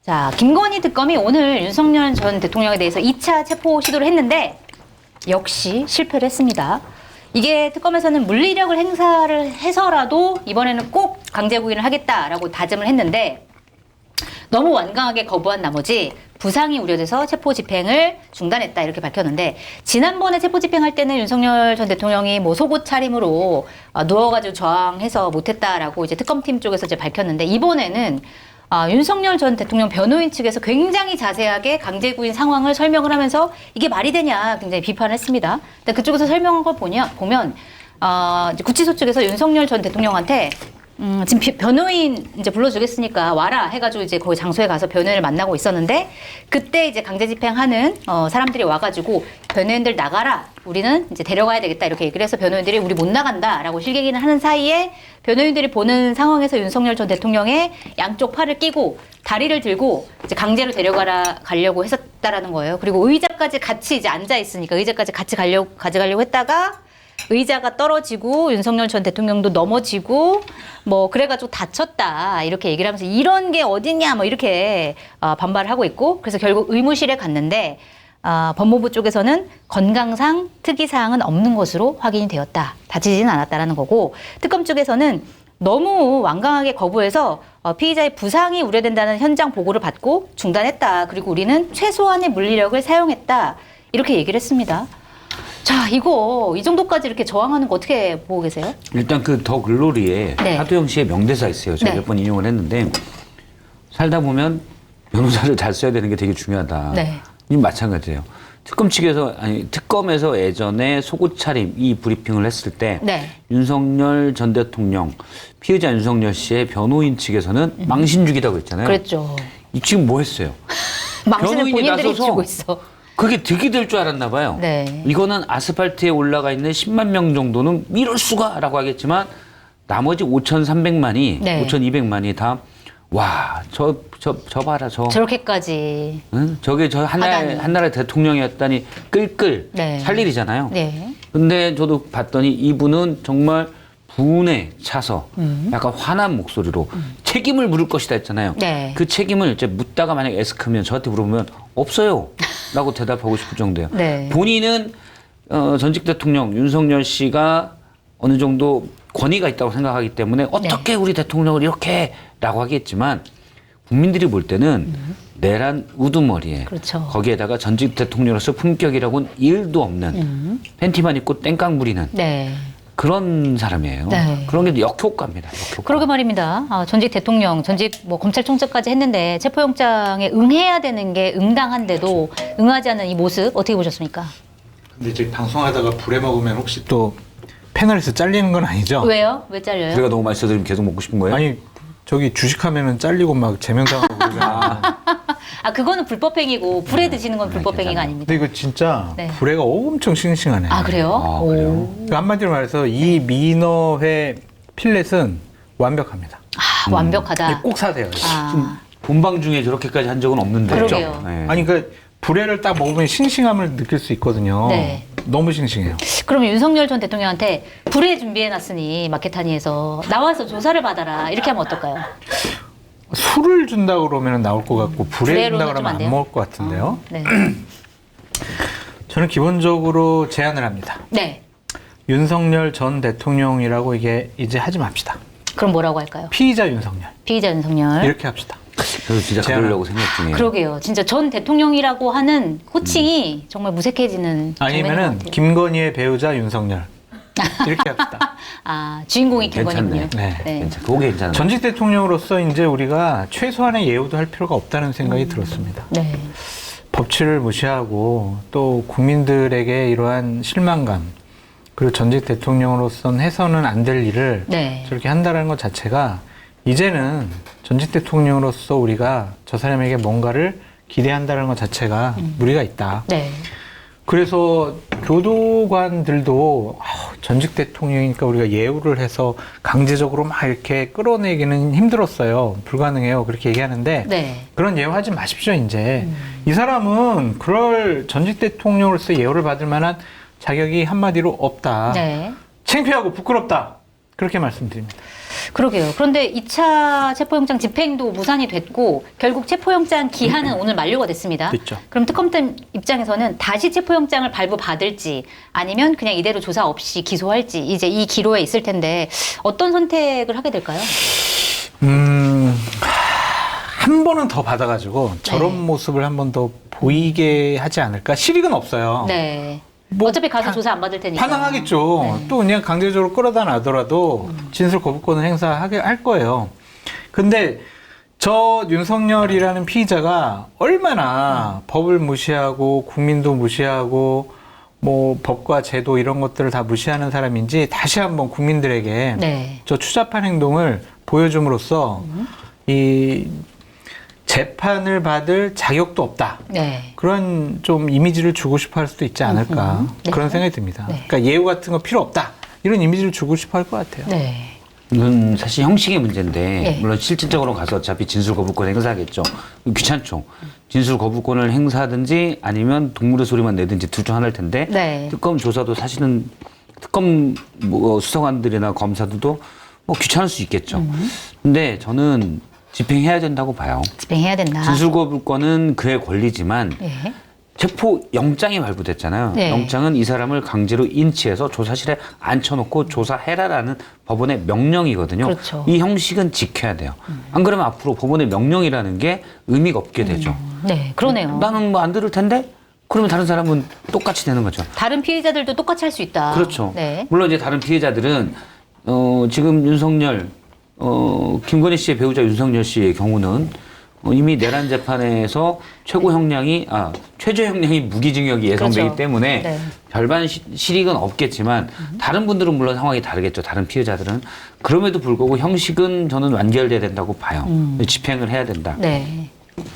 자, 김건희 특검이 오늘 윤석열 전 대통령에 대해서 2차 체포 시도를 했는데 역시 실패를 했습니다. 이게 특검에서는 물리력을 행사를 해서라도 이번에는 꼭 강제 구인을 하겠다라고 다짐을 했는데 너무 완강하게 거부한 나머지 부상이 우려돼서 체포 집행을 중단했다 이렇게 밝혔는데 지난번에 체포 집행할 때는 윤석열 전 대통령이 뭐 속옷 차림으로 누워가지고 저항해서 못했다라고 이제 특검팀 쪽에서 이제 밝혔는데 이번에는 윤석열 전 대통령 변호인 측에서 굉장히 자세하게 강제 구인 상황을 설명을 하면서 이게 말이 되냐 굉장히 비판을 했습니다. 근데 그쪽에서 설명한 걸 보면 이제 구치소 측에서 윤석열 전 대통령한테 지금 변호인 이제 불러주겠으니까 와라 해가지고 이제 거기 장소에 가서 변호인을 만나고 있었는데 그때 이제 강제 집행하는 사람들이 와가지고 변호인들 나가라 우리는 이제 데려가야 되겠다 이렇게 얘기를 해서 변호인들이 우리 못 나간다라고 실갱이를 하는 사이에 변호인들이 보는 상황에서 윤석열 전 대통령의 양쪽 팔을 끼고 다리를 들고 이제 강제로 가려고 했었다라는 거예요. 그리고 의자까지 같이 이제 앉아 있으니까 의자까지 같이 가져가려고 했다가 의자가 떨어지고 윤석열 전 대통령도 넘어지고 뭐 그래가지고 다쳤다 이렇게 얘기를 하면서 이런 게 어딨냐 뭐 이렇게 반발을 하고 있고 그래서 결국 의무실에 갔는데 법무부 쪽에서는 건강상 특이사항은 없는 것으로 확인이 되었다. 다치지는 않았다라는 거고 특검 쪽에서는 너무 완강하게 거부해서 피의자의 부상이 우려된다는 현장 보고를 받고 중단했다. 그리고 우리는 최소한의 물리력을 사용했다. 이렇게 얘기를 했습니다. 자, 이 정도까지 이렇게 저항하는 거 어떻게 보고 계세요? 일단 그 더 글로리에 네. 하도영 씨의 명대사 있어요. 제가 네. 몇 번 인용을 했는데 살다 보면 변호사를 잘 써야 되는 게 되게 중요하다. 네. 이 마찬가지예요. 특검에서 예전에 속옷 차림 이 브리핑을 했을 때 네. 윤석열 전 대통령 피의자 윤석열 씨의 변호인 측에서는 망신 죽이다고 했잖아요. 그랬죠. 지금 뭐 했어요? 망신을 변호인이 본인들이 나서서 주고 있어. 그게 득이 될 줄 알았나 봐요. 네. 이거는 아스팔트에 올라가 있는 10만 명 정도는 이럴 수가 라고 하겠지만 나머지 5,300만이, 네. 5,200만이 다 와, 저 봐라, 저렇게까지. 응? 저게 한 나라의 대통령이었다니 끌끌 네. 살 일이잖아요. 네. 근데 저도 봤더니 이분은 정말 분에 차서 약간 화난 목소리로 책임을 물을 것이다 했잖아요. 네. 그 책임을 이제 묻다가 만약에 에스크면 저한테 물어보면 없어요. 라고 대답하고 싶을 정도예요. 네. 본인은 전직 대통령 윤석열 씨가 어느 정도 권위가 있다고 생각하기 때문에 어떻게 우리 대통령을 이렇게 라고 하겠지만 국민들이 볼 때는 내란 우두머리에 그렇죠. 거기에다가 전직 대통령으로서 품격이라고는 1도 없는 팬티만 입고 땡깡 부리는 네. 그런 사람이에요. 네. 그런 게 역효과입니다. 역효과. 그러게 말입니다. 전직 대통령, 전직 뭐 검찰총장까지 했는데 체포영장에 응해야 되는 게 응당한데도 응하지 않는 이 모습 어떻게 보셨습니까? 근데 이제 방송하다가 불에 먹으면 혹시 또 패널에서 잘리는 건 아니죠? 왜요? 왜 잘려요? 제가 너무 맛있어서 지금 계속 먹고 싶은 거예요? 아니 저기 주식하면은 잘리고 막 제명당하고 그러잖아. 그거는 불법행위고 불에 드시는 건 불법행위가 괜찮아요. 아닙니다. 근데 이거 진짜 네. 불에가 엄청 싱싱하네. 그래요? 아, 그래요? 그 한마디로 말해서 이 민어회 필렛은 완벽합니다. 완벽하다. 꼭 사세요. 본방 중에 저렇게까지 한 적은 없는데. 그러게요. 네. 아니 그 불에를 딱 먹으면 싱싱함을 느낄 수 있거든요. 네. 너무 싱싱해요. 그러면 윤석열 전 대통령한테 불에 준비해놨으니 마케타니에서 나와서 조사를 받아라 이렇게 하면 어떨까요? 술을 준다 그러면 나올 것 같고 불에 불에로는 준다 좀 그러면 안 안 돼요? 먹을 것 같은데요. 네. 저는 기본적으로 제안을 합니다. 네. 윤석열 전 대통령이라고 이게 이제 하지 맙시다. 그럼 뭐라고 할까요? 피의자 윤석열 피의자 윤석열. 이렇게 합시다. 저도 진짜 제안을- 그러려고 생각 중이에요. 그러게요. 진짜 전 대통령이라고 하는 호칭이 정말 무색해지는 장면인 것 아니면은 같아요. 김건희의 배우자 윤석열 이렇게 합시다. 주인공이 괜찮네. 김건희군요. 네. 괜찮아. 그게 괜찮아. 전직 대통령으로서 이제 우리가 최소한의 예우도 할 필요가 없다는 생각이 들었습니다. 네. 법치를 무시하고 또 국민들에게 이러한 실망감 그리고 전직 대통령으로서는 해서는 안 될 일을 네. 저렇게 한다는 것 자체가 이제는 전직 대통령으로서 우리가 저 사람에게 뭔가를 기대한다는 것 자체가 무리가 있다. 네. 그래서 교도관들도 전직 대통령이니까 우리가 예우를 해서 강제적으로 막 이렇게 끌어내기는 힘들었어요. 불가능해요. 그렇게 얘기하는데 네. 그런 예우하지 마십시오. 이제 이 사람은 그럴 전직 대통령으로서 예우를 받을 만한 자격이 한마디로 없다. 네. 창피하고 부끄럽다. 그렇게 말씀드립니다. 그러게요. 그런데 2차 체포영장 집행도 무산이 됐고 결국 체포영장 기한은 오늘 만료가 됐습니다. 됐죠. 그럼 특검팀 입장에서는 다시 체포영장을 발부받을지 아니면 그냥 이대로 조사 없이 기소할지 이제 이 기로에 있을 텐데 어떤 선택을 하게 될까요? 한 번은 더 받아가지고 저런 네. 모습을 한 번 더 보이게 하지 않을까? 실익은 없어요. 네. 뭐 어차피 가서 조사 안 받을 테니까. 반항하겠죠. 네. 또 그냥 강제적으로 끌어다 놔더라도 진술 거부권을 행사하게 할 거예요. 근데 저 윤석열이라는 피의자가 얼마나 법을 무시하고 국민도 무시하고 뭐 법과 제도 이런 것들을 다 무시하는 사람인지 다시 한번 국민들에게 네. 저 추잡한 행동을 보여줌으로써 이 재판을 받을 자격도 없다. 네. 그런 좀 이미지를 주고 싶어 할 수도 있지 않을까. 네. 그런 생각이 듭니다. 네. 그러니까 예우 같은 거 필요 없다. 이런 이미지를 주고 싶어 할 것 같아요. 네. 이건 사실 형식의 문제인데 네. 물론 실질적으로 가서 어차피 진술 거부권 행사하겠죠. 귀찮죠. 진술 거부권을 행사하든지 아니면 동물의 소리만 내든지 둘 중 하나일 텐데 네. 특검 조사도 사실은 특검 뭐 수사관들이나 검사들도 뭐 귀찮을 수 있겠죠. 근데 저는 집행해야 된다고 봐요. 집행해야 된다. 진술 거부권은 그의 권리지만 네. 체포 영장이 발부됐잖아요. 네. 영장은 이 사람을 강제로 인치해서 조사실에 앉혀놓고 조사해라라는 법원의 명령이거든요. 그렇죠. 이 형식은 지켜야 돼요. 안 그러면 앞으로 법원의 명령이라는 게 의미가 없게 되죠. 네. 그러네요. 나는 뭐 안 들을 텐데? 그러면 다른 사람은 똑같이 되는 거죠. 다른 피해자들도 똑같이 할 수 있다. 그렇죠. 네. 물론 이제 다른 피해자들은 지금 윤석열 김건희 씨의 배우자 윤석열 씨의 경우는 이미 내란 재판에서 최고 형량이 최저 형량이 무기징역이 예상되기 그렇죠. 때문에 네. 별반 실익은 없겠지만 다른 분들은 물론 상황이 다르겠죠. 다른 피해자들은 그럼에도 불구하고 형식은 저는 완결돼야 된다고 봐요. 집행을 해야 된다. 네.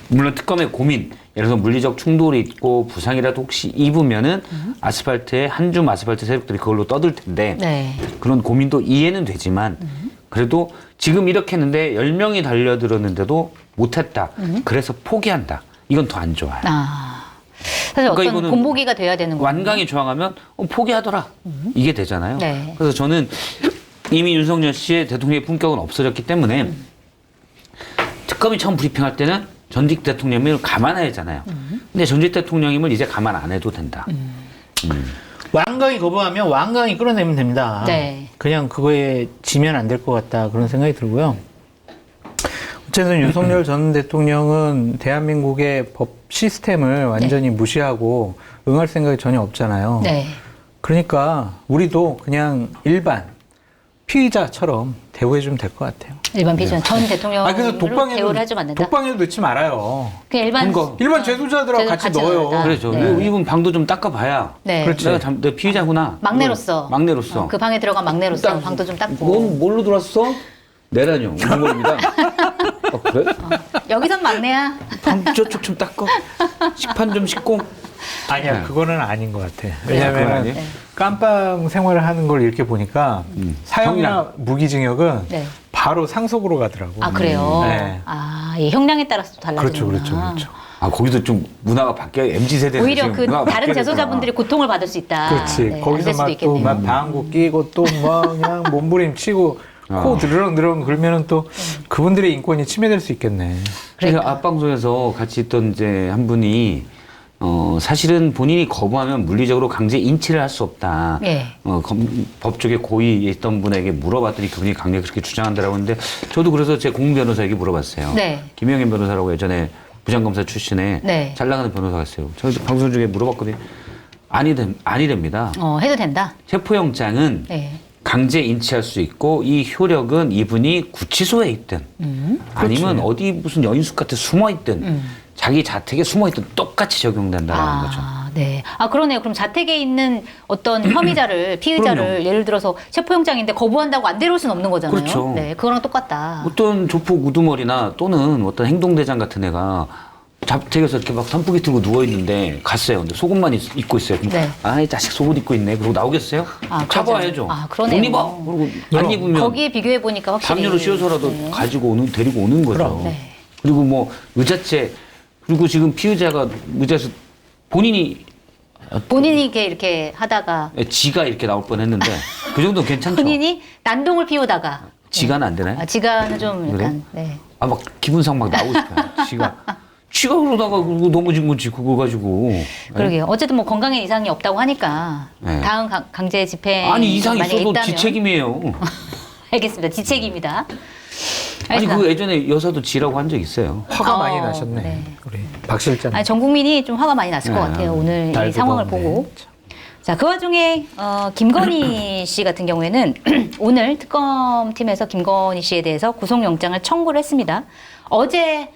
물론 특검의 고민, 예를 들어서 물리적 충돌이 있고 부상이라도 혹시 입으면은 아스팔트에 한 줌 아스팔트 세력들이 그걸로 떠들 텐데 네. 그런 고민도 이해는 되지만 그래도 지금 이렇게 했는데 10명이 달려들었는데도 못했다. 그래서 포기한다. 이건 더 안 좋아요. 사실 그러니까 어떤 이거는 본보기가 돼야 되는 거예요. 완강히 저항하면 포기하더라. 이게 되잖아요. 네. 그래서 저는 이미 윤석열 씨의 대통령의 품격은 없어졌기 때문에 특검이 처음 브리핑할 때는 전직 대통령임을 감안해야잖아요. 근데 전직 대통령임을 이제 감안 안 해도 된다. 완강히 거부하면 완강히 끌어내면 됩니다. 네. 그냥 그거에 지면 안 될 것 같다. 그런 생각이 들고요. 어쨌든 윤석열 전 대통령은 대한민국의 법 시스템을 완전히 무시하고 응할 생각이 전혀 없잖아요. 네. 그러니까 우리도 그냥 일반 피의자처럼 대우해주면 될 것 같아요. 일반 피의자 전 대통령으로 그래서 대우를 해주면 안 된다. 독방에도 넣지 말아요. 그냥 일반 그러니까 일반 죄수자들하고 같이 넣어요. 넣는다. 그래죠. 네. 이분 방도 좀 닦아봐야. 네. 그렇지. 내가 피의자구나. 막내로서. 막내로서. 그 방에 들어간 막내로서 딱- 방도 좀 닦고. 넌 뭘로 들어왔어? 내라뇨. 우물입니다. 그래? 여기선 막내야. 방 저쪽 좀 닦고. 식판 좀 씻고. 아니야, 네. 그거는 아닌 것 같아. 그건 왜냐면 아니에요? 깜빵 생활을 하는 걸 이렇게 보니까 사형이나 무기징역은 네. 바로 상속으로 가더라고. 아 그래요. 네. 이 형량에 따라서 또 그렇죠, 달라지는구나. 그렇죠, 그렇죠. 거기도 좀 문화가 바뀌어요. MZ 세대는 오히려 지금 그 문화가 다른 바뀌어야 재소자분들이 고통을 받을 수 있다. 그렇지. 네, 거기서 안될 수도 막 또 있겠네요. 막 방구 끼고 또 뭐 그냥 몸부림치고 코 드르렁드렁 그러면은 또 그분들의 인권이 침해될 수 있겠네. 그래서 그러니까. 앞방송에서 같이 있던 이제 한 분이 사실은 본인이 거부하면 물리적으로 강제 인치를 할 수 없다. 예. 법 쪽에 고위 있던 분에게 물어봤더니 그분이 강하게 그렇게 주장한다라고 했는데 저도 그래서 제 공무 변호사에게 물어봤어요. 네. 김영현 변호사라고 예전에 부장검사 출신에 네. 잘 나가는 변호사가 있어요. 저 방송 중에 물어봤거든요. 아니랍니다. 해도 된다. 체포영장은 네. 강제 인치할 수 있고 이 효력은 이분이 구치소에 있든 아니면 어디 무슨 여인숙 같은 숨어 있든 자기 자택에 숨어 있든 똑같이 적용된다라는 거죠. 네. 그러네요. 그럼 자택에 있는 어떤 혐의자를, 피의자를 그럼요. 예를 들어서 체포영장인데 거부한다고 안 데려올 수는 없는 거잖아요. 그렇죠. 네. 그거랑 똑같다. 어떤 조폭 우두머리나 또는 어떤 행동대장 같은 애가 자택에서 이렇게 막 선풍기 틀고 누워있는데 갔어요. 근데 속옷만 입고 있어요. 그럼 네. 아이 자식 속옷 입고 있네. 그러고 나오겠어요? 잡아야죠. 그러네요. 못 입어. 그리고 안 입으면 거기에 비교해 보니까 확실히 담요로 씌워서라도 네. 데리고 오는 거죠. 그럼. 네. 그리고 뭐 의자체 그리고 지금 피의자가 의자에서 본인이 이렇게 하다가 지가 이렇게 나올 뻔했는데 그 정도 괜찮죠. 본인이 난동을 피우다가 지가는 안 되나요? 지가는 좀 그래? 약간 네. 아, 막 기분상 막 나오고 싶어요. 지가 그러다가 그거 넘어진 거지, 그거 가지고. 그러게요. 어쨌든 뭐 건강에 이상이 없다고 하니까 네. 다음 강제 집행 아니, 이상 만약에 있어도 있다면 지 책임이에요. 알겠습니다. 지 책임이다. 아니, 알겠습니다. 그 예전에 여사도 지라고 한 적 있어요. 화가 어, 많이 나셨네. 네. 우리 박 실장. 아니, 전 국민이 좀 화가 많이 났을 것 네. 같아요. 오늘 이 날도 상황을 더운데. 보고. 자, 그 와중에 김건희 씨 같은 경우에는 오늘 특검팀에서 김건희 씨에 대해서 구속영장을 청구를 했습니다. 어제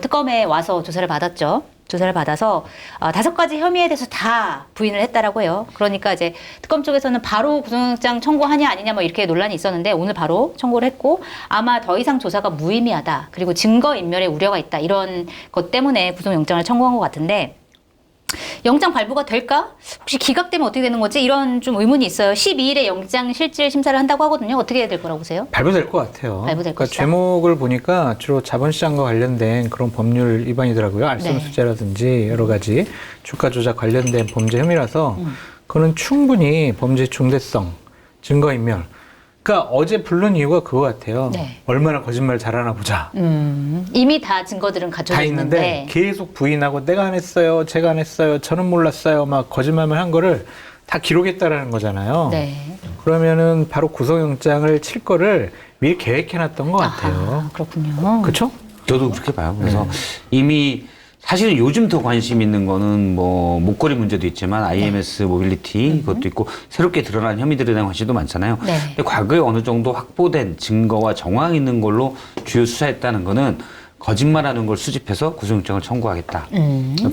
특검에 와서 조사를 받았죠. 조사를 받아서 5가지 혐의에 대해서 다 부인을 했다라고 해요. 그러니까 이제 특검 쪽에서는 바로 구속영장 청구하냐 아니냐 뭐 이렇게 논란이 있었는데 오늘 바로 청구를 했고 아마 더 이상 조사가 무의미하다. 그리고 증거인멸에 우려가 있다. 이런 것 때문에 구속영장을 청구한 것 같은데 영장 발부가 될까? 혹시 기각되면 어떻게 되는 거지? 이런 좀 의문이 있어요. 12일에 영장 실질 심사를 한다고 하거든요. 어떻게 해야 될 거라고 보세요? 발부될 것 같아요. 발부될 그러니까 것이다. 제목을 보니까 주로 자본시장과 관련된 그런 법률 위반이더라고요. 알선수재라든지 여러 가지 주가 조작 관련된 범죄 혐의라서 그거는 충분히 범죄 중대성, 증거인멸. 그러니까 어제 부른 이유가 그거 같아요. 네. 얼마나 거짓말 잘하나 보자. 이미 다 증거들은 다 갖춰져 있는데 있는데 계속 부인하고 내가 안 했어요, 제가 안 했어요, 저는 몰랐어요, 막 거짓말만 한 거를 다 기록했다라는 거잖아요. 네. 그러면은 바로 구속영장을 칠 거를 미리 계획해놨던 것 같아요. 아하, 그렇군요. 그렇죠? 저도 그렇게 봐요. 그래서 이미 사실은 요즘 더 관심 있는 거는 뭐 목걸이 문제도 있지만 IMS 모빌리티 그것도 있고 새롭게 드러난 혐의들에 대한 관심도 많잖아요. 네. 근데 과거에 어느 정도 확보된 증거와 정황 있는 걸로 주요 수사했다는 거는 거짓말하는 걸 수집해서 구속영장을 청구하겠다.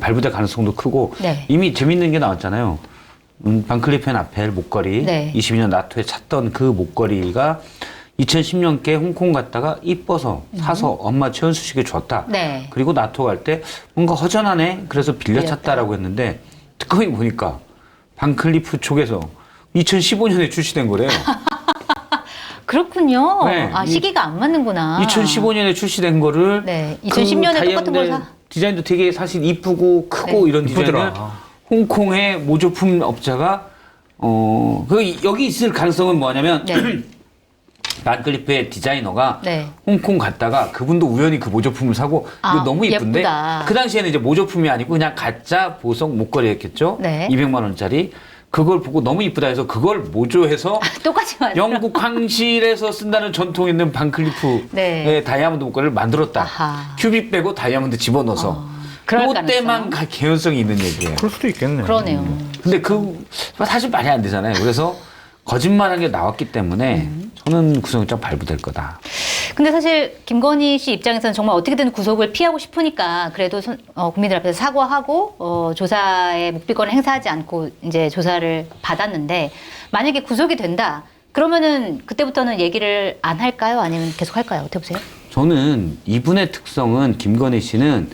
발부될 가능성도 크고 네. 이미 재밌는 게 나왔잖아요. 반클리프 앤 아펠 목걸이 네. 22년 나토에 찾던 그 목걸이가 2010년께 홍콩 갔다가 이뻐서 사서 엄마 최은수씨에게 줬다. 네. 그리고 나토 갈 때 뭔가 허전하네. 그래서 빌려 찾다라고 했는데 특검이 보니까 반클리프 쪽에서 2015년에 출시된 거래요. 그렇군요. 네. 시기가 안 맞는구나. 2015년에 출시된 거를 네. 2010년에 똑같은 걸 사. 디자인도 되게 사실 이쁘고 크고 네. 이런 디자인을 이쁘더라. 홍콩의 모조품 업자가 여기 있을 가능성은 뭐냐면 네. 반클리프의 디자이너가 네. 홍콩 갔다가 그분도 우연히 그 모조품을 사고 아, 이거 너무 이쁜데 예쁘다. 그 당시에는 이제 모조품이 아니고 그냥 가짜 보석 목걸이였겠죠. 네. 200만 원짜리. 그걸 보고 너무 이쁘다 해서 그걸 모조해서 똑같이 만들어. 영국 황실에서 쓴다는 전통 있는 반클리프의 네. 다이아몬드 목걸이를 만들었다. 아하. 큐빅 빼고 다이아몬드 집어넣어서. 그럴 그때만 개연성이 있는 얘기예요. 그럴 수도 있겠네요. 그러네요. 근데 사실 말이 안 되잖아요. 그래서 거짓말한 게 나왔기 때문에 저는 구속영장 발부될 거다. 근데 사실 김건희 씨 입장에서는 정말 어떻게든 구속을 피하고 싶으니까 그래도 국민들 앞에서 사과하고 조사에 묵비권을 행사하지 않고 이제 조사를 받았는데 만약에 구속이 된다 그러면은 그때부터는 얘기를 안 할까요? 아니면 계속 할까요? 어떻게 보세요? 저는 이분의 특성은 김건희 씨는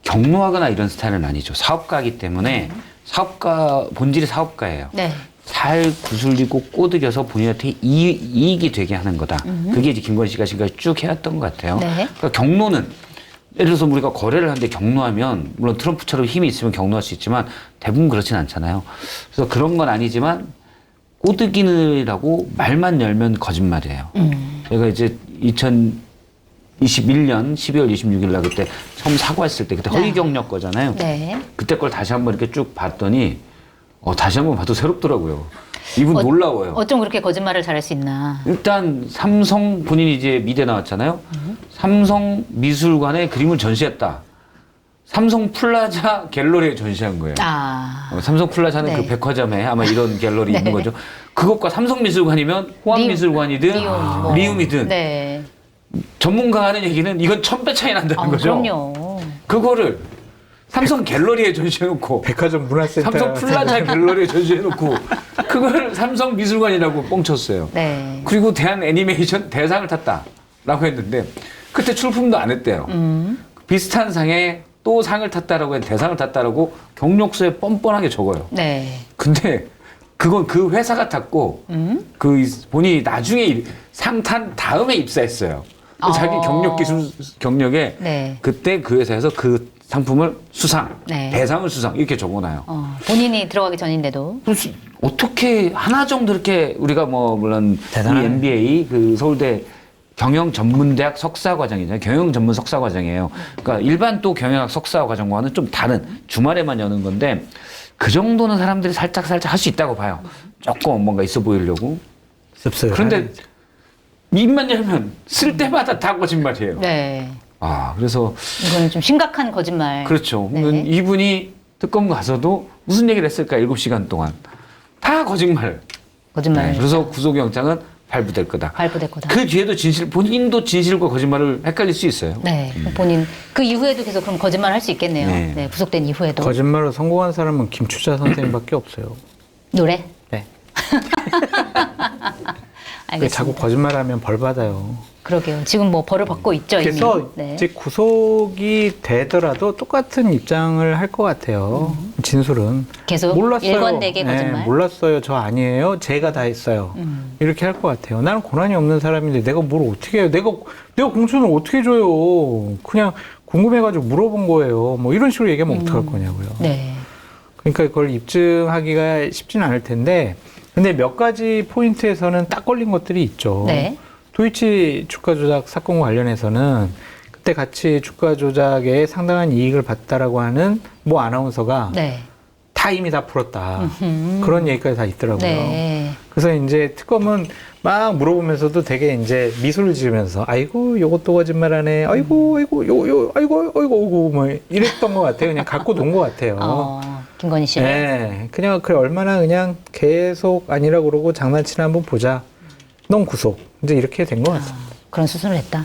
경로하거나 이런 스타일은 아니죠. 사업가이기 때문에 본질이 사업가예요. 네. 잘 구슬리고 꼬드겨서 본인한테 이익이 되게 하는 거다. 그게 이제 김건희 씨가 지금까지 쭉 해왔던 것 같아요. 네. 그러니까 경로는 예를 들어서 우리가 거래를 하는데 경로하면 물론 트럼프처럼 힘이 있으면 경로할 수 있지만 대부분 그렇진 않잖아요. 그래서 그런 건 아니지만 꼬드기느라고 말만 열면 거짓말이에요. 제가 이제 2021년 12월 26일 날 그때 처음 사과했을 때 그때 허위 경력 거잖아요. 네. 그때 걸 다시 한번 이렇게 쭉 봤더니 다시 한번 봐도 새롭더라고요. 이분 놀라워요. 어쩜 그렇게 거짓말을 잘할 수 있나. 일단 삼성 본인이 이제 미대 나왔잖아요. 삼성 미술관에 그림을 전시했다. 삼성 플라자 갤러리에 전시한 거예요. 삼성 플라자는 네. 그 백화점에 아마 이런 갤러리 네. 있는 거죠. 그것과 삼성 미술관이면 호암 미술관이든 리움이든 네. 전문가가 하는 얘기는 이건 1000배 차이 난다는 거죠. 그럼요. 그거를 삼성 갤러리에 전시해놓고 백화점 문화센터 삼성 플라자 갤러리에 전시해놓고 그걸 삼성 미술관이라고 뻥쳤어요. 네. 그리고 대한 애니메이션 대상을 탔다라고 했는데 그때 출품도 안 했대요. 비슷한 상에 또 상을 탔다라고 해서 대상을 탔다라고 경력서에 뻔뻔하게 적어요. 네. 근데 그건 그 회사가 탔고 본인이 나중에 상 탄 다음에 입사했어요. 자기 경력에 네. 그때 그 회사에서 그 상품을 수상, 네. 대상을 수상 이렇게 적어놔요. 본인이 들어가기 전인데도. 어떻게 하나 정도 이렇게 우리가 뭐 물론 이 대단하네. MBA 그 서울대 경영 전문대학 석사 과정이잖아요. 경영 전문 석사 과정이에요. 그러니까 일반 또 경영학 석사 과정과는 좀 다른 주말에만 여는 건데 그 정도는 사람들이 살짝 할 수 있다고 봐요. 조금 뭔가 있어 보이려고. 씁쓸하네. 그런데 입만 열면 쓸 때마다 다 거짓말이에요. 네. 아, 그래서 이거는 좀 심각한 거짓말. 그렇죠. 네. 이분이 특검 가서도 무슨 얘기를 했을까? 7시간 동안. 다 거짓말. 거짓말. 네, 그래서 구속영장은 발부될 거다. 발부될 거다. 그 뒤에도 본인도 진실과 거짓말을 헷갈릴 수 있어요. 네. 본인 그 이후에도 계속 그럼 거짓말 할 수 있겠네요. 네. 네. 구속된 이후에도. 거짓말로 성공한 사람은 김추자 선생님밖에 없어요. 노래? 네. 왜 알겠습니다. 자꾸 거짓말하면 벌 받아요. 그러게요. 지금 뭐 벌을 받고 있죠. 그래서 이미. 네. 이제 구속이 되더라도 똑같은 입장을 할 것 같아요. 진술은 계속 몰랐어요. 일관되게 거짓말. 네, 몰랐어요. 저 아니에요. 제가 다 했어요. 이렇게 할 것 같아요. 나는 권한이 없는 사람인데 내가 뭘 어떻게 해요? 내가 공천을 어떻게 줘요? 그냥 궁금해가지고 물어본 거예요. 뭐 이런 식으로 얘기하면 어떡할 거냐고요. 네. 그러니까 그걸 입증하기가 쉽지는 않을 텐데, 근데 몇 가지 포인트에서는 딱 걸린 것들이 있죠. 네. 도이치 주가 조작 사건과 관련해서는 그때 같이 주가 조작에 상당한 이익을 봤다라고 하는 모 아나운서가 네. 다 이미 다 풀었다. 그런 얘기까지 다 있더라고요. 네. 그래서 이제 특검은 막 물어보면서도 되게 이제 미소를 지으면서 아이고 요것도 거짓말하네. 아이고 아이고 뭐 이랬던 것 같아요. 그냥 갖고 논 것 같아요. 김건희 씨. 네, 그냥 그래 얼마나 그냥 계속 아니라고 그러고 장난치나 한번 보자. 넌 구속. 이제 이렇게 된 것 같습니다. 그런 수순을 했다.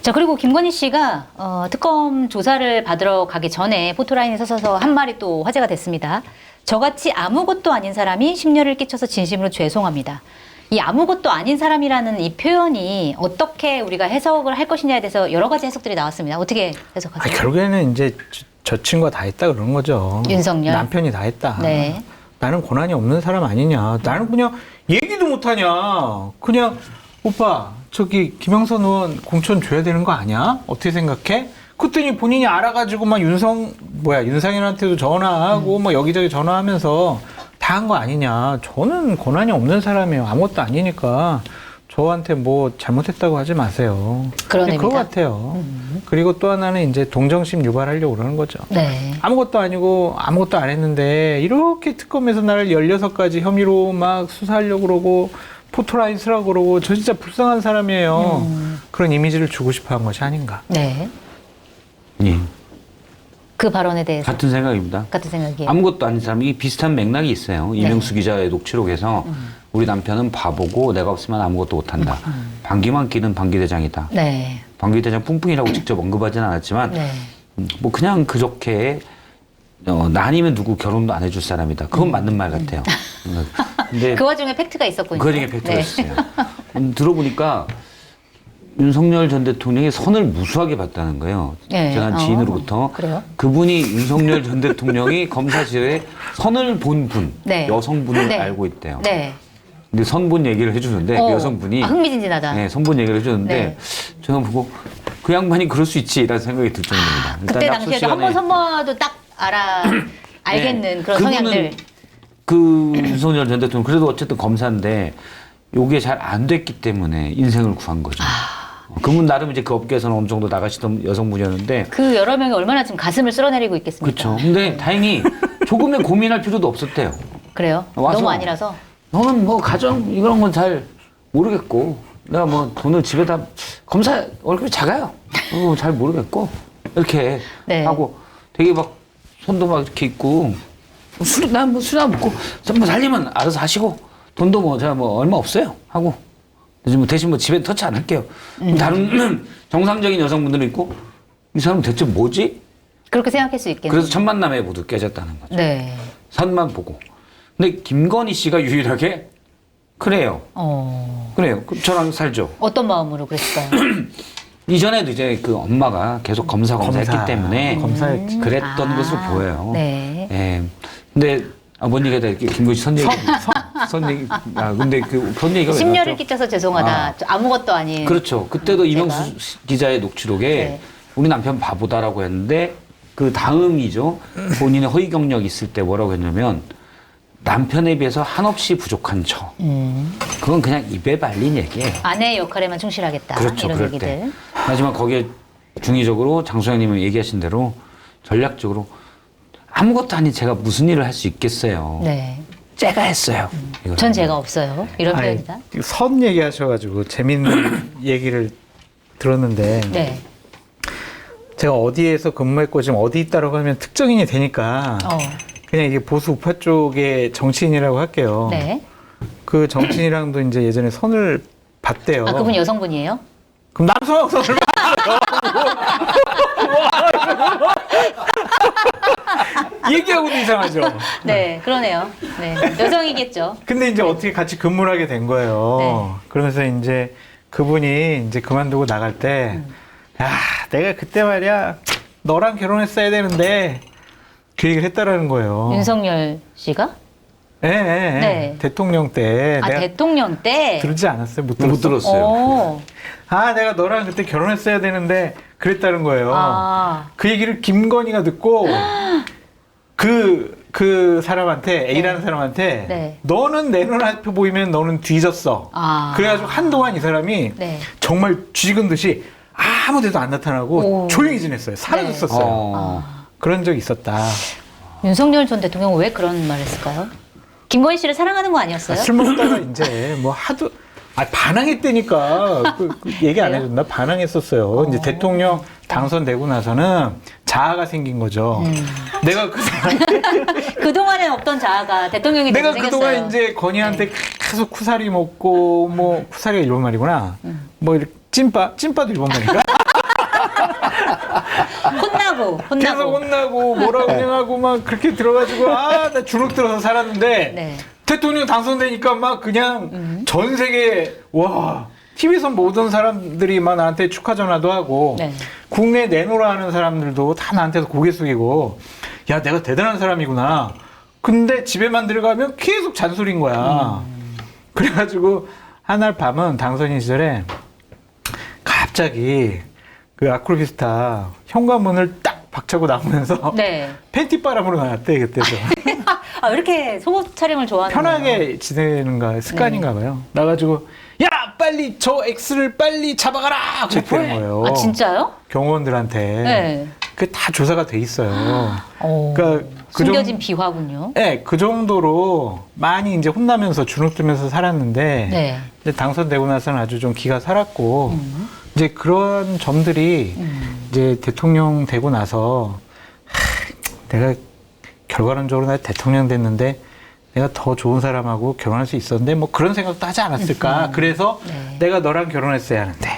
자, 그리고 김건희 씨가 특검 조사를 받으러 가기 전에 포토라인에 서서 한 말이 또 화제가 됐습니다. 저같이 아무것도 아닌 사람이 심려를 끼쳐서 진심으로 죄송합니다. 이 아무것도 아닌 사람이라는 이 표현이 어떻게 우리가 해석을 할 것이냐에 대해서 여러 가지 해석들이 나왔습니다. 어떻게 해석하세요? 결국에는 이제 저 친구가 다 했다 그러는 거죠. 윤석열? 남편이 다 했다. 네. 나는 권한이 없는 사람 아니냐. 나는 그냥 얘기도 못하냐. 그냥 오빠 저기 김영선 의원 공천 줘야 되는 거 아니야? 어떻게 생각해? 그랬더니 본인이 알아가지고 막 윤상현한테도 전화하고 뭐 여기저기 전화하면서 다 한 거 아니냐. 저는 권한이 없는 사람이에요. 아무것도 아니니까 저한테 뭐 잘못했다고 하지 마세요. 그런 그거 의미다. 같아요. 그리고 또 하나는 이제 동정심 유발하려고 그러는 거죠. 네. 아무것도 아니고 아무것도 안 했는데 이렇게 특검에서 나를 16가지 혐의로 막 수사하려고 그러고 포토라인 쓰라고 그러고 저 진짜 불쌍한 사람이에요. 그런 이미지를 주고 싶어 한 것이 아닌가. 네. 예. 그 발언에 대해서 같은 생각입니다. 같은 생각이에요. 아무것도 아닌 사람이 비슷한 맥락이 있어요. 이명수 기자의 녹취록에서 우리 남편은 바보고 내가 없으면 아무것도 못한다. 방귀만 끼는 방귀대장이다. 네. 방귀대장 뿡뿡이라고 직접 언급하지는 않았지만 네. 뭐 그냥 그렇게 나 아니면 누구 결혼도 안 해줄 사람이다. 그건 맞는 말 같아요. 근데 그 와중에 팩트가 있었군요. 그 중에 팩트가 네. 있어요. 들어보니까 윤석열 전 대통령이 선을 무수하게 봤다는 거예요. 네. 제가 한 지인으로부터 그래요? 그분이 윤석열 전 대통령이 검사실에 선을 본 분, 네. 여성분을 네. 알고 있대요. 네. 근데 선본 얘기를 해주는데 그 여성분이 흥미진진하다. 네, 선본 얘기를 해주는데 네. 제가 보고 그 양반이 그럴 수 있지라는 생각이 들 정도입니다. 그때 당시에도 한 번 선봐도 딱 알겠는 그런 성향들. 그 윤석열 전 대통령 그래도 어쨌든 검사인데 요게 잘 안 됐기 때문에 인생을 구한 거죠. 그분 나름 이제 그 업계에서는 어느 정도 나가시던 여성분이었는데 그 여러 명이 얼마나 지금 가슴을 쓸어내리고 있겠습니까? 그렇죠. 근데 다행히 조금의 고민할 필요도 없었대요. 그래요? 와서 너무 아니라서. 너는 뭐 가정 이런 건 잘 모르겠고 내가 뭐 돈을 집에다 검사 월급이 작아요. 잘 모르겠고 이렇게 네. 하고 되게 막 손도 막 이렇게 있고 난 뭐 술이나 먹고 뭐 살림은 알아서 하시고 돈도 뭐 제가 뭐 얼마 없어요 하고 대신 뭐 집에 터치 안 할게요. 다른 정상적인 여성분들은 있고 이 사람은 대체 뭐지? 그렇게 생각할 수 있겠네요. 그래서 첫 만남에 모두 깨졌다는 거죠. 네. 선만 보고. 근데 김건희 씨가 유일하게 그래요. 그래요. 그럼 저랑 살죠. 어떤 마음으로 그랬을까요? 이전에도 이제 그 엄마가 계속 검사했기 때문에 검사했지. 그랬던 것으로 보여요. 네. 예. 근데 뭔 얘기다 이렇게 김건희 씨 선 얘기. 선 얘기. 근데 선 얘기가 왜 심려를 나왔죠? 끼쳐서 죄송하다. 아무것도 아닌. 그렇죠. 그때도 제가. 이명수 기자의 녹취록에 네. 우리 남편 바보다라고 했는데 그 다음이죠. 본인의 허위 경력이 있을 때 뭐라고 했냐면 남편에 비해서 한없이 부족한 저. 그건 그냥 입에 발린 얘기예요. 아내의 역할에만 충실하겠다. 그렇죠. 이런 그럴 얘기들. 때. 하지만 거기에 중의적으로 장소장님이 얘기하신 대로 전략적으로 아무것도 아닌 제가 무슨 일을 할 수 있겠어요. 네. 제가 했어요. 이걸 전 죄가 없어요. 이런 아이, 표현이다. 선 얘기하셔가지고 재밌는 얘기를 들었는데 네. 제가 어디에서 근무했고 지금 어디 있다라고 하면 특정인이 되니까 그냥 이게 보수 우파 쪽의 정치인이라고 할게요. 네. 그 정치인이랑도 이제 예전에 선을 봤대요. 아, 그분 여성분이에요? 그럼 남성 선을 봐요. 얘기하고도 이상하죠. 네, 그러네요. 네. 여성이겠죠. 근데 이제 어떻게 같이 근무를 하게 된 거예요. 네. 그러면서 이제 그분이 이제 그만두고 나갈 때, 야, 내가 그때 말이야, 너랑 결혼했어야 되는데, 그 얘기를 했다라는 거예요. 윤석열 씨가? 예, 예, 예. 네. 대통령 때. 아, 내가 대통령 때? 들지 않았어요? 못 못 들었어요. 오. 아, 내가 너랑 그때 결혼했어야 되는데, 그랬다는 거예요. 아. 그 얘기를 김건희가 듣고, 그 사람한테, A라는 사람한테, 네. 너는 내 눈앞에 보이면 너는 뒤졌어. 아. 그래가지고 한동안 이 사람이 네. 정말 쥐은 듯이 아무 데도 안 나타나고 오. 조용히 지냈어요. 사라졌었어요. 어. 그런 적이 있었다. 윤석열 전 대통령은 왜 그런 말을 했을까요? 김건희 씨를 사랑하는 거 아니었어요? 술 먹다가 이제 뭐 하도 반항했다니까 그 얘기 안 그래요? 해줬나? 반항했었어요. 이제 대통령 당선되고 나서는 자아가 생긴 거죠. 내가 그 그동안에 없던 자아가 대통령이 되고 내가 생겼어요. 그동안 이제 건희한테 계속 쿠사리 먹고 뭐 쿠사리가 일본 말이구나. 뭐 이렇게 찐빠도 일본 말인가? 혼나고 계속 혼나고 뭐라 그냥 하고 막 그렇게 들어가지고 아 나 주눅 들어서 살았는데 네. 대통령 당선되니까 막 그냥 전 세계 와 TV에서 모든 사람들이 막 나한테 축하 전화도 하고 네. 국내 내노라 하는 사람들도 다 나한테서 고개 숙이고 야 내가 대단한 사람이구나. 근데 집에만 들어가면 계속 잔소리인 거야. 그래가지고 한날 밤은 당선인 시절에 갑자기 그 아크로비스타 현관문을 딱 박차고 나오면서 네. 팬티 바람으로 나왔대 그때도. 아, 왜 이렇게 속옷 촬영을 좋아하는 편하게 지내는가 습관인가 봐요. 나가지고 야 빨리 저 X를 빨리 잡아가라 그렇게 한 거예요. 아, 진짜요? 경호원들한테. 네. 그게 다 조사가 돼 있어요. 오, 그러니까 숨겨진 비화군요. 네, 그 정도로 많이 이제 혼나면서 주눅 들면서 살았는데 네. 근데 당선되고 나서는 아주 좀 기가 살았고 이제 그런 점들이 이제 대통령 되고 나서 내가 결과론적으로 나 대통령 됐는데 내가 더 좋은 사람하고 결혼할 수 있었는데 뭐 그런 생각도 하지 않았을까. 그래서 네. 내가 너랑 결혼했어야 하는데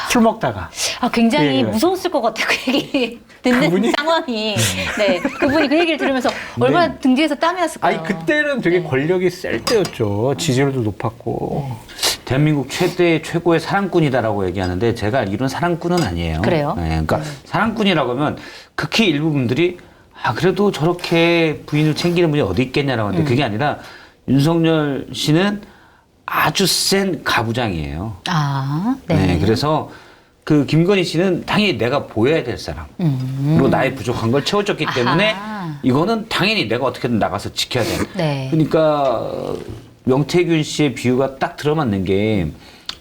술 먹다가 아, 굉장히 그 얘기가. 무서웠을 것 같아요. 그 얘기 듣는 그분이? 상황이. 네. 그분이 그 얘기를 들으면서 얼마나 등 뒤에서 땀이 났을까요? 아니 그때는 되게 권력이 셀 때였죠. 지지율도 높았고. 대한민국 최고의 사랑꾼이다라고 얘기하는데 제가 알기로는 사랑꾼은 아니에요. 그래요? 네, 그러니까 사랑꾼이라고 하면 극히 일부 분들이 아 그래도 저렇게 부인을 챙기는 분이 어디 있겠냐라고 하는데 그게 아니라 윤석열 씨는 아주 센 가부장이에요. 아, 네. 네. 그래서 그 김건희 씨는 당연히 내가 보여야 될 사람. 그리고 나의 부족한 걸 채워줬기 때문에 아하. 이거는 당연히 내가 어떻게든 나가서 지켜야 돼. 네. 그러니까 명태균 씨의 비유가 딱 들어맞는 게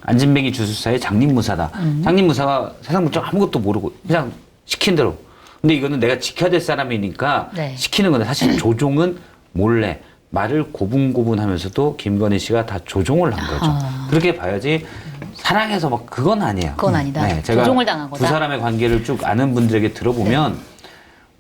안진뱅이 주술사의 장림무사다. 장림무사가 세상 물정 아무것도 모르고 그냥 시킨 대로. 근데 이거는 내가 지켜야 될 사람이니까 네. 시키는 건데 사실 조종은 몰래 말을 고분고분하면서도 김건희 씨가 다 조종을 한 거죠. 아. 그렇게 봐야지 사랑해서 막 그건 아니에요. 그건 아니다. 제가 조종을 당한 거다. 두 사람의 관계를 쭉 아는 분들에게 들어보면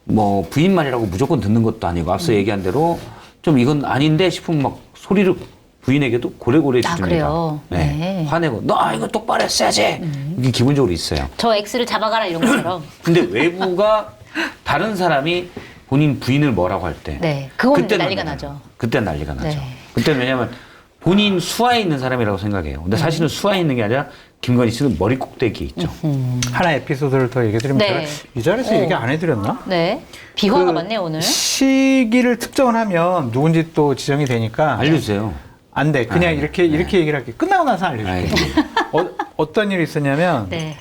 뭐 부인 말이라고 무조건 듣는 것도 아니고 앞서 얘기한 대로 좀 이건 아닌데 싶으면 막 소리를 부인에게도 고래고래 아, 지릅니다. 그래요? 네. 화내고 너 이거 똑바로 했어야지. 이게 기본적으로 있어요. 저 X를 잡아가라 이런 것처럼. 근데 외부가 다른 사람이 본인 부인을 뭐라고 할 때, 네, 그건 그때 난리가 나죠. 그때 난리가 나죠. 네. 그때는 왜냐하면 본인 수하에 있는 사람이라고 생각해요. 근데 사실은 수하에 있는 게 아니라 김건희 씨는 머리 꼭대기에 있죠. 하나 에피소드를 더 얘기해드리면 네. 제가 이 자리에서 얘기 안 해드렸나? 네. 비화가 그 많네요, 오늘. 시기를 특정을 하면 누군지 또 지정이 되니까 알려주세요. 안 돼. 그냥 아, 이렇게 얘기를 할게. 끝나고 나서 알려줄게. 어떤 일이 있었냐면 네.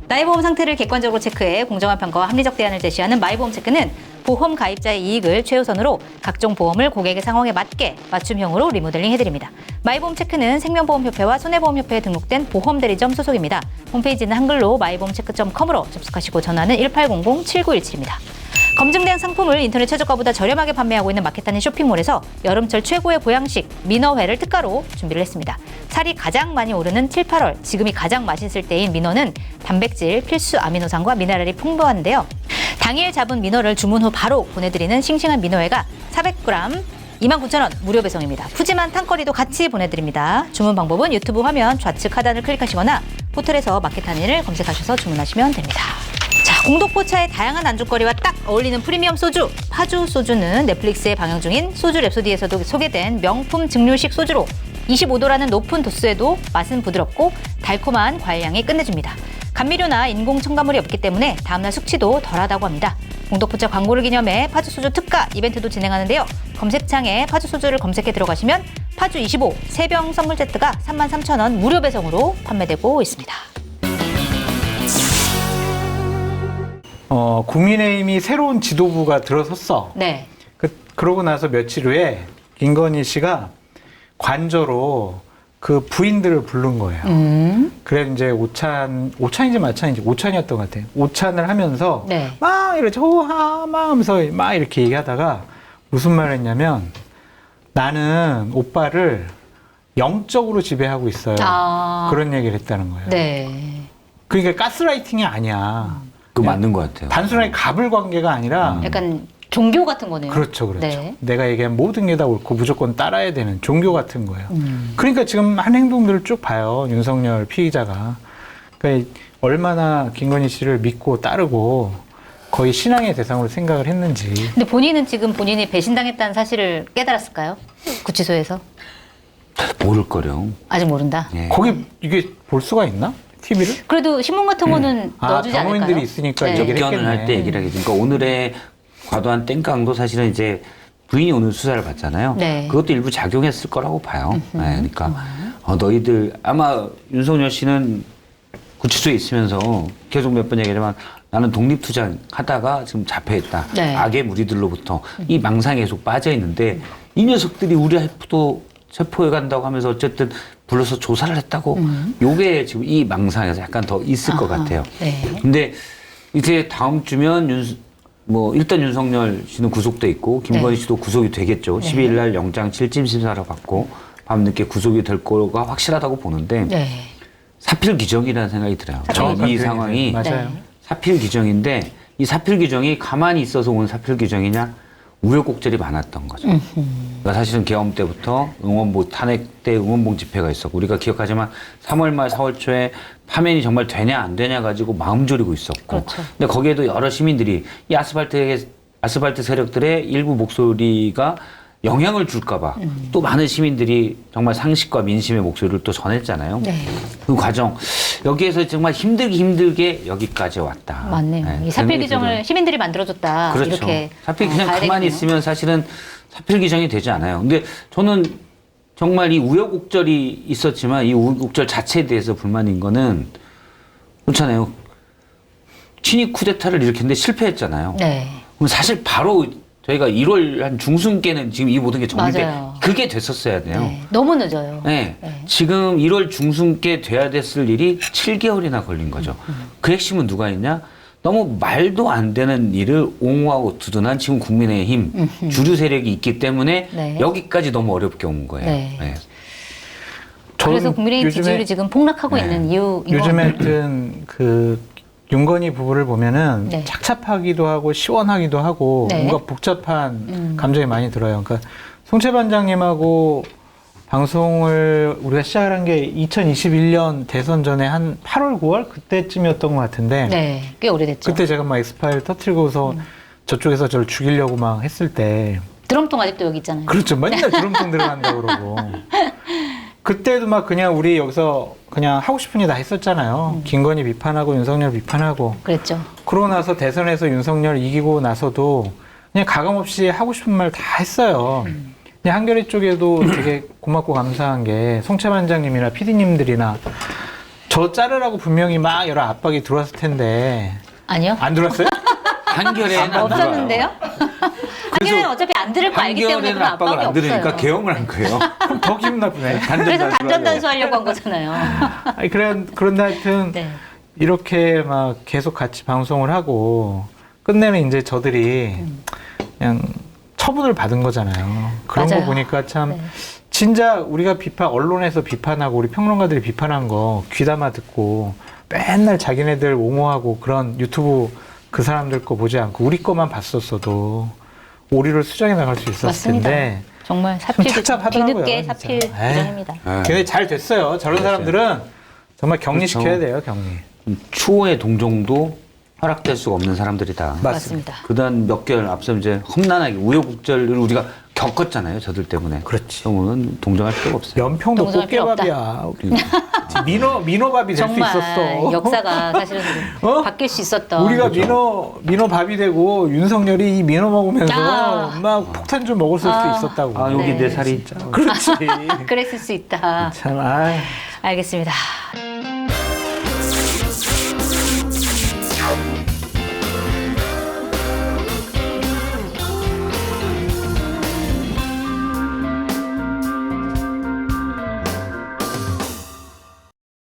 나의 보험 상태를 객관적으로 체크해 공정한 평가와 합리적 대안을 제시하는 마이보험 체크는 보험 가입자의 이익을 최우선으로 각종 보험을 고객의 상황에 맞게 맞춤형으로 리모델링 해드립니다. 마이보험 체크는 생명보험협회와 손해보험협회에 등록된 보험대리점 소속입니다. 홈페이지는 한글로 마이보험체크.com으로 접속하시고 전화는 1800-7917입니다. 검증된 상품을 인터넷 최저가보다 저렴하게 판매하고 있는 마켓하는 쇼핑몰에서 여름철 최고의 보양식 민어회를 특가로 준비를 했습니다. 살이 가장 많이 오르는 7, 8월, 지금이 가장 맛있을 때인 민어는 단백질, 필수 아미노산과 미네랄이 풍부한데요. 당일 잡은 민어를 주문 후 바로 보내드리는 싱싱한 민어회가 400g 29,000원 무료 배송입니다. 푸짐한 탕거리도 같이 보내드립니다. 주문 방법은 유튜브 화면 좌측 하단을 클릭하시거나 포털에서 마켓하니를 검색하셔서 주문하시면 됩니다. 자, 공독포차의 다양한 안주거리와 딱 어울리는 프리미엄 소주 파주 소주는 넷플릭스에 방영 중인 소주 랩소디에서도 소개된 명품 증류식 소주로 25도라는 높은 도수에도 맛은 부드럽고 달콤한 과일향이 끝내줍니다. 감미료나 인공 첨가물이 없기 때문에 다음날 숙취도 덜하다고 합니다. 공독포차 광고를 기념해 파주 소주 특가 이벤트도 진행하는데요. 검색창에 파주 소주를 검색해 들어가시면 파주 25 3병 선물 세트가 33,000원 무료 배송으로 판매되고 있습니다. 국민의힘이 새로운 지도부가 들어섰어. 네. 그러고 나서 며칠 후에 김건희 씨가 관저로 그 부인들을 부른 거예요. 그래 이제 오찬인지 마찬인지 오찬이었던 것 같아요. 오찬을 하면서 네. 막 이렇게 호하 막 하면서 막 이렇게 얘기하다가 무슨 말을 했냐면 나는 오빠를 영적으로 지배하고 있어요. 그런 얘기를 했다는 거예요. 네. 그러니까 가스라이팅이 아니야. 그 맞는 것 같아요. 단순하게 갑을 관계가 아니라 약간 종교 같은 거네요. 그렇죠. 네. 내가 얘기한 모든 게 다 옳고 무조건 따라야 되는 종교 같은 거예요. 그러니까 지금 한 행동들을 쭉 봐요. 윤석열 피의자가. 그러니까 얼마나 김건희 씨를 믿고 따르고 거의 신앙의 대상으로 생각을 했는지. 근데 본인은 지금 본인이 배신당했다는 사실을 깨달았을까요? 구치소에서? 모를 거령. 아직 모른다. 예. 거기 이게 볼 수가 있나? TV를? 그래도 신문 같은 거는 넣어주지 않을까요? 변호인들이 있으니까 네. 얘기를 접견을 했겠네. 할 때 얘기를 하겠죠. 그러니까 오늘의 과도한 땡깡도 사실은 이제 부인이 오늘 수사를 받잖아요. 네. 그것도 일부 작용했을 거라고 봐요. 네, 그러니까 너희들 아마 윤석열 씨는 구치소에 있으면서 계속 몇 번 얘기하지만 나는 독립투쟁 하다가 지금 잡혀있다. 네. 악의 무리들로부터 이 망상에 계속 빠져 있는데 이 녀석들이 우리 와이프도 체포해 간다고 하면서 어쨌든 불러서 조사를 했다고 요게 지금 이 망상에서 약간 더 있을 것 같아요. 네. 근데 이제 다음 주면 일단 윤석열 씨는 구속돼 있고 김건희 네. 씨도 구속이 되겠죠. 12일 날 영장 7심 심사를 받고 밤늦게 구속이 될 거가 확실하다고 보는데 네. 사필 규정이라는 생각이 들어요. 정확한 이 표현이네요. 상황이 맞아요. 네. 사필 규정인데 이 사필 규정이 가만히 있어서 온 사필 규정이냐 우여곡절이 많았던 거죠. 그러니까 사실은 계엄 때부터 탄핵 때 응원봉 집회가 있었고 우리가 기억하지만 3월 말 4월 초에 파면이 정말 되냐 안 되냐 가지고 마음 졸이고 있었고 그렇죠. 근데 거기에도 여러 시민들이 이 아스팔트 세력들의 일부 목소리가 영향을 줄까 봐 또 많은 시민들이 정말 상식과 민심의 목소리를 또 전했잖아요. 네. 그 과정 여기에서 정말 힘들게 여기까지 왔다. 맞네요. 네, 이 사필 생각이 규정을 들어요. 시민들이 만들어줬다. 그렇죠. 이렇게 사필 그냥 봐야 가만히 되겠네요. 있으면 사실은 사필 규정이 되지 않아요. 근데 저는 정말 이 우여곡절이 있었지만 이 우여곡절 자체에 대해서 불만인 거는 그렇잖아요. 친위 쿠데타를 일으켰는데 실패했잖아요. 네. 그럼 사실 바로 저희가 1월 한 중순께는 지금 이 모든 게 정리돼 맞아요. 그게 됐었어야 돼요. 네. 너무 늦어요. 네. 네. 지금 1월 중순께 돼야 됐을 일이 7개월이나 걸린 거죠. 그 핵심은 누가 있냐? 너무 말도 안 되는 일을 옹호하고 두둔한 지금 국민의힘 주류 세력이 있기 때문에 네. 여기까지 너무 어렵게 온 거예요. 네. 네. 그래서 저는 국민의힘 요즘에- 지지율이 지금 폭락하고 네. 있는 이유인 것 요즘에 같아요. 하여튼 그 윤건희 부부를 보면은 네. 착잡하기도 하고 시원하기도 하고 네. 뭔가 복잡한 감정이 많이 들어요. 그러니까 송채 반장님하고 방송을 우리가 시작을 한 게 2021년 대선 전에 한 8월, 9월 그때쯤이었던 것 같은데 네. 꽤 오래됐죠. 그때 제가 막 엑스파일 터트리고서 저쪽에서 저를 죽이려고 막 했을 때 드럼통 아직도 여기 있잖아요. 그렇죠. 맨날 드럼통 들어간다고 그러고. 그때도 막 그냥 우리 여기서 그냥 하고 싶은 일 다 했었잖아요. 김건희 비판하고 윤석열 비판하고. 그랬죠. 그러고 나서 대선에서 윤석열 이기고 나서도 그냥 가감없이 하고 싶은 말 다 했어요. 그냥 한겨레 쪽에도 되게 고맙고 감사한 게 송채 반장님이나 PD님들이나 저 자르라고 분명히 막 여러 압박이 들어왔을 텐데 아니요. 안 들어왔어요? 한겨레는 안 없었는데요. 한겨레는 어차피 안 들을 거 알기 때문에 한겨레는 그런 압박을 압박이 안 들으니까 없어요. 개엄을 한 거예요. 그럼 더 기분 나쁘네. 그래서 단전단수 하려고 한 거잖아요. 아니 그런데 하여튼 네. 이렇게 막 계속 같이 방송을 하고 끝내는 이제 저들이 그냥 처분을 받은 거잖아요. 그런 맞아요. 거 보니까 참 네. 진짜 우리가 언론에서 비판하고 우리 평론가들이 비판한 거 귀담아 듣고 맨날 자기네들 옹호하고 그런 유튜브 그 사람들 거 보지 않고 우리 거만 봤었어도 오리를 수정해 나갈 수 있었을 맞습니다. 텐데 정말 사필 착잡하더라고요, 뒤늦게 진짜. 사필 에이. 규정입니다. 걔네 잘 됐어요. 저런 사람들은 정말 격리시켜야 그렇죠. 돼요, 격리. 추호의 동정도 허락될 수가 없는 사람들이다. 맞습니다. 그다음 몇 개월 앞서 이제 험난하게 우여곡절을 우리가 겪었잖아요. 저들 때문에. 그렇지. 그러면 동정할 필요가 없어요. 연평도 동정할 필요 꽃게밥이야. 우리. 민어밥이 될 수 정말 있었어. 역사가 사실은 어? 바뀔 수 있었던. 우리가 민어밥이 되고 윤석열이 이 민어 먹으면서 아. 막 폭탄 좀 먹을 수 아. 있었다고. 아, 여기 네. 내 살이. 그렇지. 그랬을 수 있다. 참, 알겠습니다.